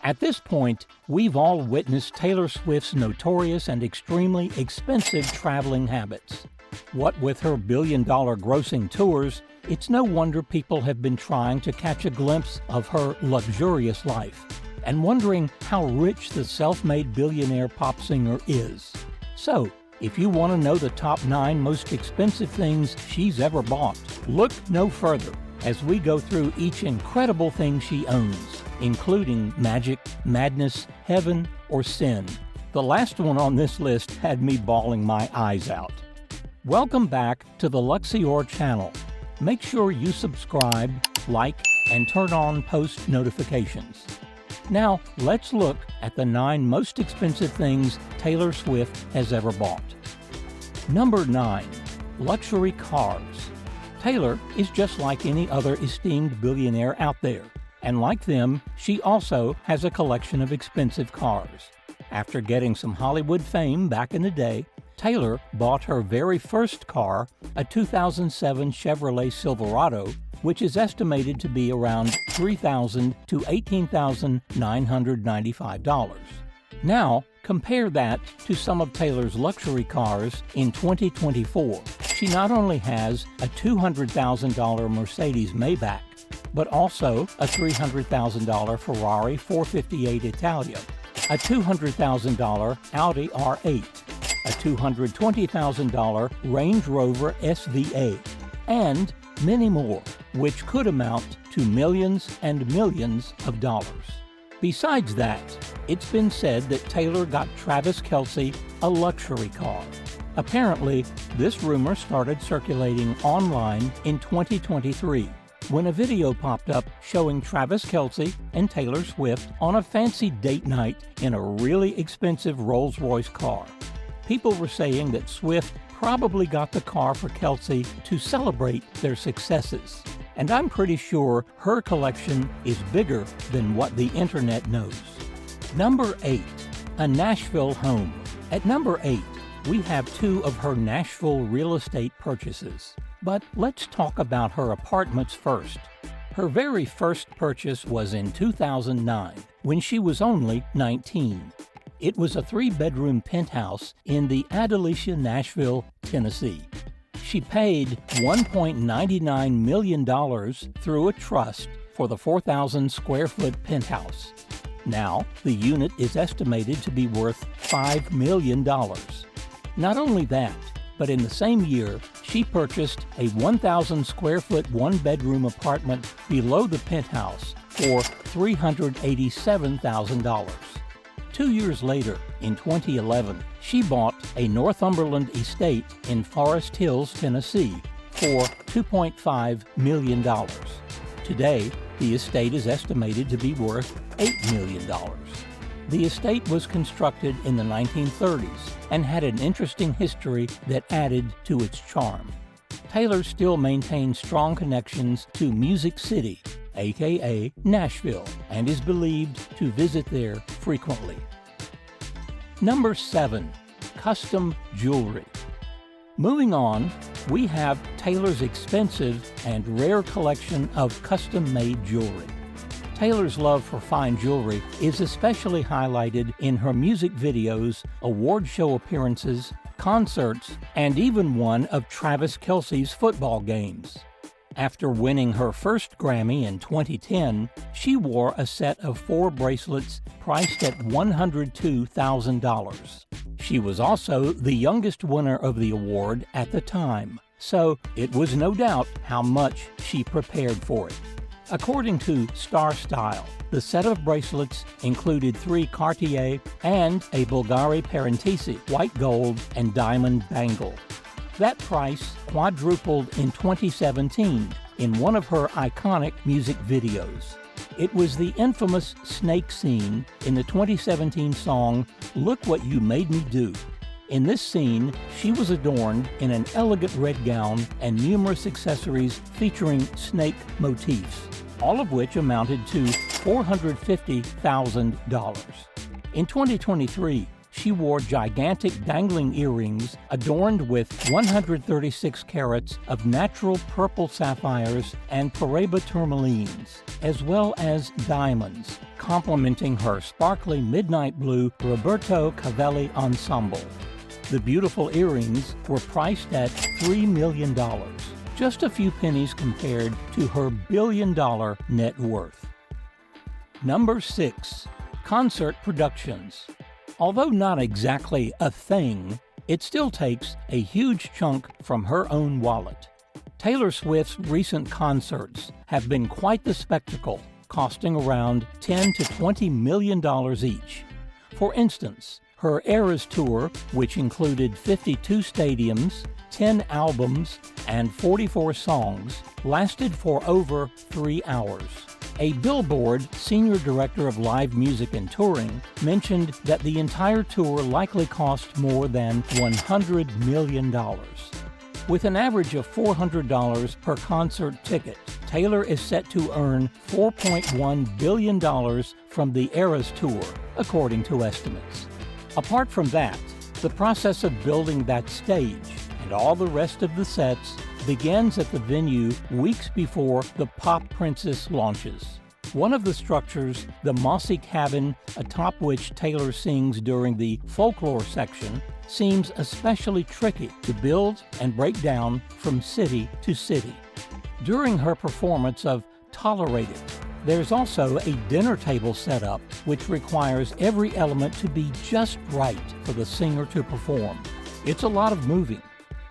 At this point, we've all witnessed Taylor Swift's notorious and extremely expensive traveling habits. What with her billion-dollar grossing tours, it's no wonder people have been trying to catch a glimpse of her luxurious life and wondering how rich the self-made billionaire pop singer is. So, if you want to know the top 9 most expensive things she's ever bought, look no further as we go through each incredible thing she owns, including magic, madness, heaven, or sin. The last one on this list had me bawling my eyes out. Welcome back to the Luxior channel. Make sure you subscribe, like, and turn on post notifications. Now, let's look at the 9 most expensive things Taylor Swift has ever bought. Number 9. Luxury cars. Taylor is just like any other esteemed billionaire out there, and like them, she also has a collection of expensive cars. After getting some Hollywood fame back in the day, Taylor bought her very first car, a 2007 Chevrolet Silverado, which is estimated to be around $3,000 to $18,995. Now, compare that to some of Taylor's luxury cars in 2024. She not only has a $200,000 Mercedes Maybach, but also a $300,000 Ferrari 458 Italia, a $200,000 Audi R8, a $220,000 Range Rover SVA, and many more, which could amount to millions and millions of dollars. Besides that, it's been said that Taylor got Travis Kelce a luxury car. Apparently, this rumor started circulating online in 2023 when a video popped up showing Travis Kelce and Taylor Swift on a fancy date night in a really expensive Rolls-Royce car. People were saying that Swift probably got the car for Kelce to celebrate their successes. And I'm pretty sure her collection is bigger than what the internet knows. Number 8. A Nashville home. At number 8, we have 2 of her Nashville real estate purchases. But let's talk about her apartments first. Her very first purchase was in 2009, when she was only 19. It was a 3-bedroom penthouse in the Adelicia, Nashville, Tennessee. She paid $1.99 million through a trust for the 4,000 square foot penthouse. Now, the unit is estimated to be worth $5 million. Not only that, but in the same year, she purchased a 1,000 square foot 1-bedroom apartment below the penthouse for $387,000. 2 years later, in 2011, she bought a Northumberland estate in Forest Hills, Tennessee, for $2.5 million. Today, the estate is estimated to be worth $8 million. The estate was constructed in the 1930s and had an interesting history that added to its charm. Taylor still maintains strong connections to Music City, aka Nashville, and is believed to visit there frequently. Number 7. Custom jewelry. Moving on, we have Taylor's expensive and rare collection of custom-made jewelry. Taylor's love for fine jewelry is especially highlighted in her music videos, award show appearances, concerts, and even one of Travis Kelce's football games. After winning her first Grammy in 2010, she wore a set of 4 bracelets priced at $102,000. She was also the youngest winner of the award at the time, so it was no doubt how much she prepared for it. According to Star Style, the set of bracelets included 3 Cartier and a Bulgari Parentesi white gold and diamond bangle. That price quadrupled in 2017 in one of her iconic music videos. It was the infamous snake scene in the 2017 song Look What You Made Me Do. In this scene, she was adorned in an elegant red gown and numerous accessories featuring snake motifs, all of which amounted to $450,000. In 2023, she wore gigantic dangling earrings adorned with 136 carats of natural purple sapphires and Paraiba tourmalines, as well as diamonds, complementing her sparkly midnight blue Roberto Cavalli ensemble. The beautiful earrings were priced at $3 million, just a few pennies compared to her billion-dollar net worth. Number 6. Concert productions. Although not exactly a thing, it still takes a huge chunk from her own wallet. Taylor Swift's recent concerts have been quite the spectacle, costing around $10 to $20 million each. For instance, her Eras Tour, which included 52 stadiums, 10 albums, and 44 songs, lasted for over 3 hours. A Billboard senior director of live music and touring mentioned that the entire tour likely cost more than $100 million. With an average of $400 per concert ticket, Taylor is set to earn $4.1 billion from the Eras Tour, according to estimates. Apart from that, the process of building that stage and all the rest of the sets begins at the venue weeks before the Pop Princess launches. One of the structures, the mossy cabin atop which Taylor sings during the folklore section, seems especially tricky to build and break down from city to city. During her performance of Tolerated, there's also a dinner table set up which requires every element to be just right for the singer to perform. It's a lot of moving.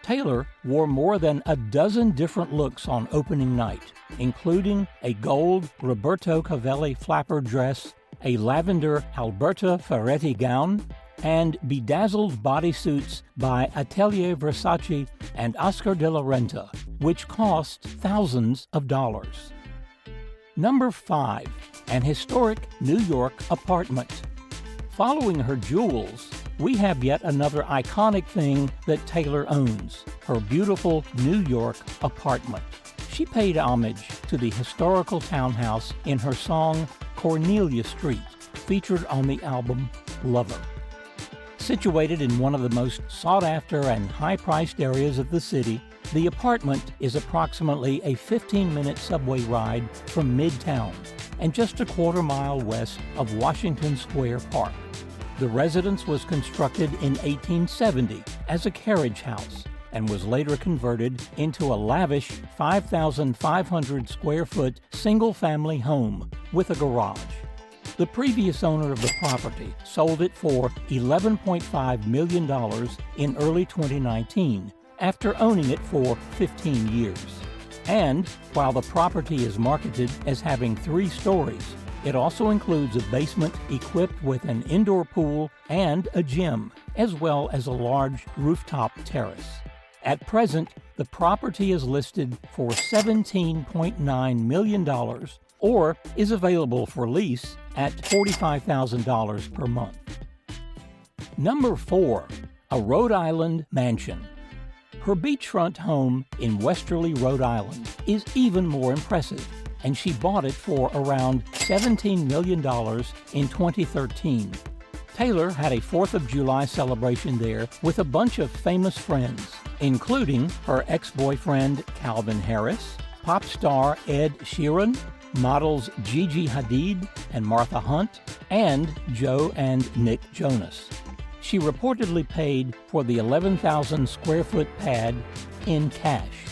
Taylor wore more than a dozen different looks on opening night, including a gold Roberto Cavalli flapper dress, a lavender Alberta Ferretti gown, and bedazzled bodysuits by Atelier Versace and Oscar de la Renta, which cost thousands of dollars. Number 5. An historic New York apartment. Following her jewels, we have yet another iconic thing that Taylor owns, her beautiful New York apartment. She paid homage to the historical townhouse in her song Cornelia Street, featured on the album Lover. Situated in one of the most sought-after and high-priced areas of the city, the apartment is approximately a 15-minute subway ride from Midtown and just a quarter-mile west of Washington Square Park. The residence was constructed in 1870 as a carriage house and was later converted into a lavish 5,500 square foot single-family home with a garage. The previous owner of the property sold it for $11.5 million in early 2019 after owning it for 15 years. And while the property is marketed as having 3 stories, it also includes a basement equipped with an indoor pool and a gym, as well as a large rooftop terrace. At present, the property is listed for $17.9 million or is available for lease at $45,000 per month. Number 4. A Rhode Island mansion. Her beachfront home in Westerly, Rhode Island is even more impressive, and she bought it for around $17 million in 2013. Taylor had a 4th of July celebration there with a bunch of famous friends, including her ex-boyfriend Calvin Harris, pop star Ed Sheeran, models Gigi Hadid and Martha Hunt, and Joe and Nick Jonas. She reportedly paid for the 11,000 square foot pad in cash.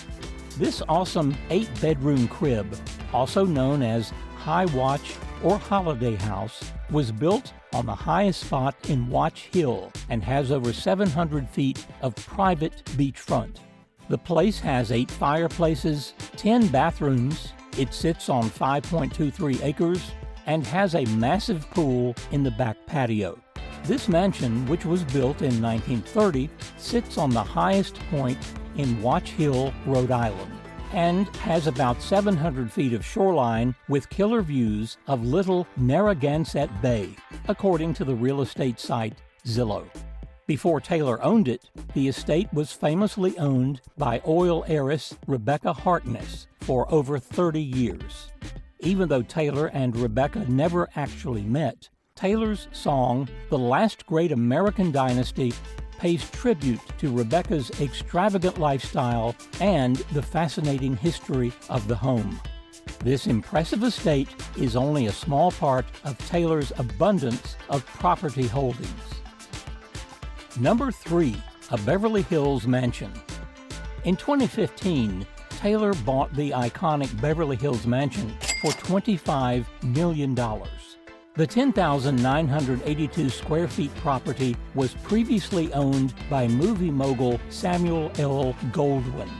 This awesome 8-bedroom crib, also known as High Watch or Holiday House, was built on the highest spot in Watch Hill and has over 700 feet of private beachfront. The place has 8 fireplaces, 10 bathrooms, it sits on 5.23 acres, and has a massive pool in the back patio. This mansion, which was built in 1930, sits on the highest point in Watch Hill, Rhode Island, and has about 700 feet of shoreline with killer views of Little Narragansett Bay, according to the real estate site Zillow. Before Taylor owned it, the estate was famously owned by oil heiress Rebecca Harkness for over 30 years. Even though Taylor and Rebecca never actually met, Taylor's song, "The Last Great American Dynasty," pays tribute to Rebecca's extravagant lifestyle and the fascinating history of the home. This impressive estate is only a small part of Taylor's abundance of property holdings. Number 3. A Beverly Hills mansion. In 2015, Taylor bought the iconic Beverly Hills mansion for $25 million. The 10,982 square feet property was previously owned by movie mogul Samuel L. Goldwyn.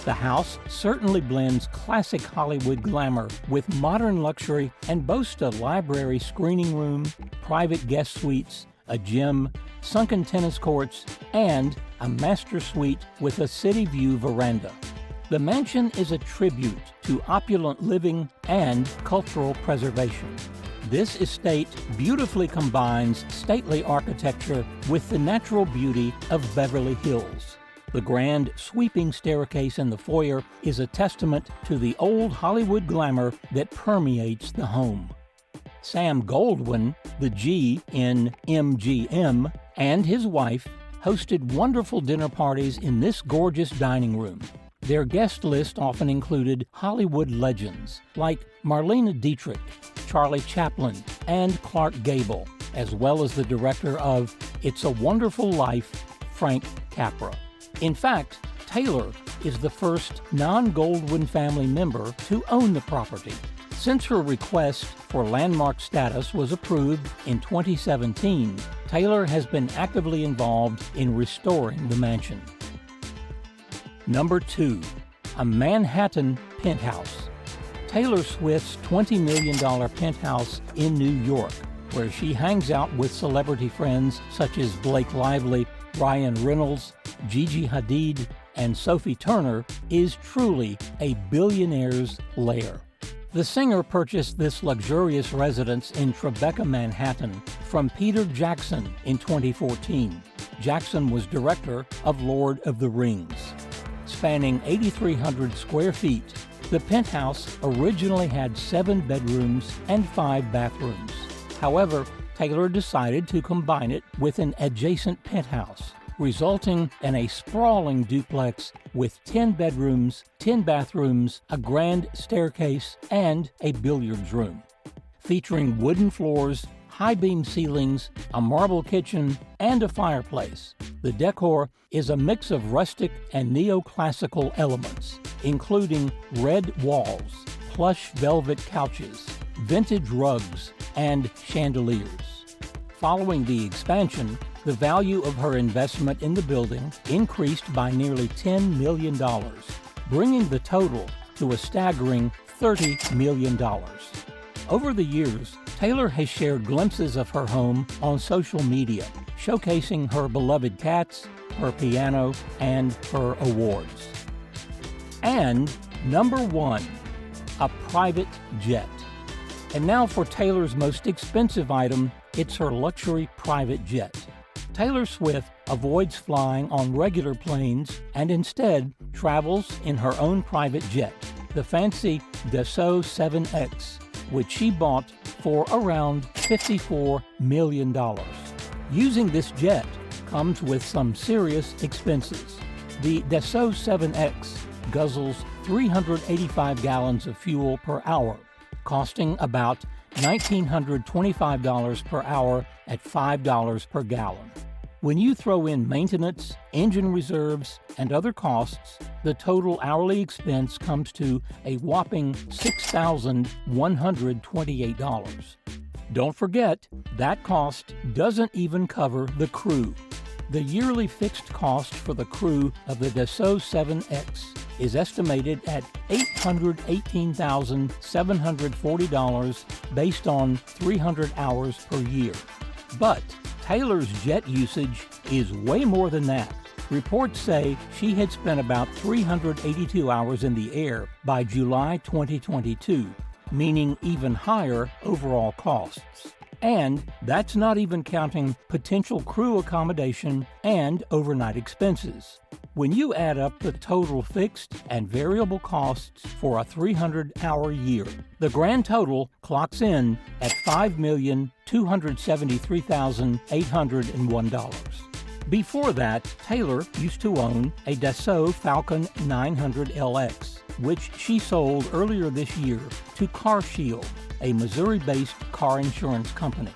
The house certainly blends classic Hollywood glamour with modern luxury and boasts a library, screening room, private guest suites, a gym, sunken tennis courts, and a master suite with a city view veranda. The mansion is a tribute to opulent living and cultural preservation. This estate beautifully combines stately architecture with the natural beauty of Beverly Hills. The grand, sweeping staircase in the foyer is a testament to the old Hollywood glamour that permeates the home. Sam Goldwyn, the G in MGM, and his wife hosted wonderful dinner parties in this gorgeous dining room. Their guest list often included Hollywood legends like Marlene Dietrich, Charlie Chaplin, and Clark Gable, as well as the director of It's a Wonderful Life, Frank Capra. In fact, Taylor is the first non-Goldwyn family member to own the property. Since her request for landmark status was approved in 2017, Taylor has been actively involved in restoring the mansion. Number 2. A Manhattan penthouse. Taylor Swift's $20 million penthouse in New York, where she hangs out with celebrity friends such as Blake Lively, Ryan Reynolds, Gigi Hadid, and Sophie Turner, is truly a billionaire's lair. The singer purchased this luxurious residence in Tribeca, Manhattan, from Peter Jackson in 2014. Jackson was director of Lord of the Rings. Spanning 8,300 square feet, the penthouse originally had 7 bedrooms and 5 bathrooms. However, Taylor decided to combine it with an adjacent penthouse, resulting in a sprawling duplex with 10 bedrooms, 10 bathrooms, a grand staircase, and a billiards room. Featuring wooden floors, high-beam ceilings, a marble kitchen, and a fireplace, the decor is a mix of rustic and neoclassical elements, including red walls, plush velvet couches, vintage rugs, and chandeliers. Following the expansion, the value of her investment in the building increased by nearly $10 million, bringing the total to a staggering $30 million. Over the years, Taylor has shared glimpses of her home on social media, showcasing her beloved cats, her piano, and her awards. And number 1, a private jet. And now for Taylor's most expensive item, it's her luxury private jet. Taylor Swift avoids flying on regular planes and instead travels in her own private jet, the fancy Dassault 7X, which she bought for around $54 million. Using this jet comes with some serious expenses. The Dassault 7X guzzles 385 gallons of fuel per hour, costing about $1,925 per hour at $5 per gallon. When you throw in maintenance, engine reserves, and other costs, the total hourly expense comes to a whopping $6,128. Don't forget, that cost doesn't even cover the crew. The yearly fixed cost for the crew of the Dassault 7X is estimated at $818,740 based on 300 hours per year. But Taylor's jet usage is way more than that. Reports say she had spent about 382 hours in the air by July 2022, meaning even higher overall costs. And that's not even counting potential crew accommodation and overnight expenses. When you add up the total fixed and variable costs for a 300-hour year, the grand total clocks in at $5,273,801. Before that, Taylor used to own a Dassault Falcon 900LX, which she sold earlier this year to CarShield, a Missouri-based car insurance company.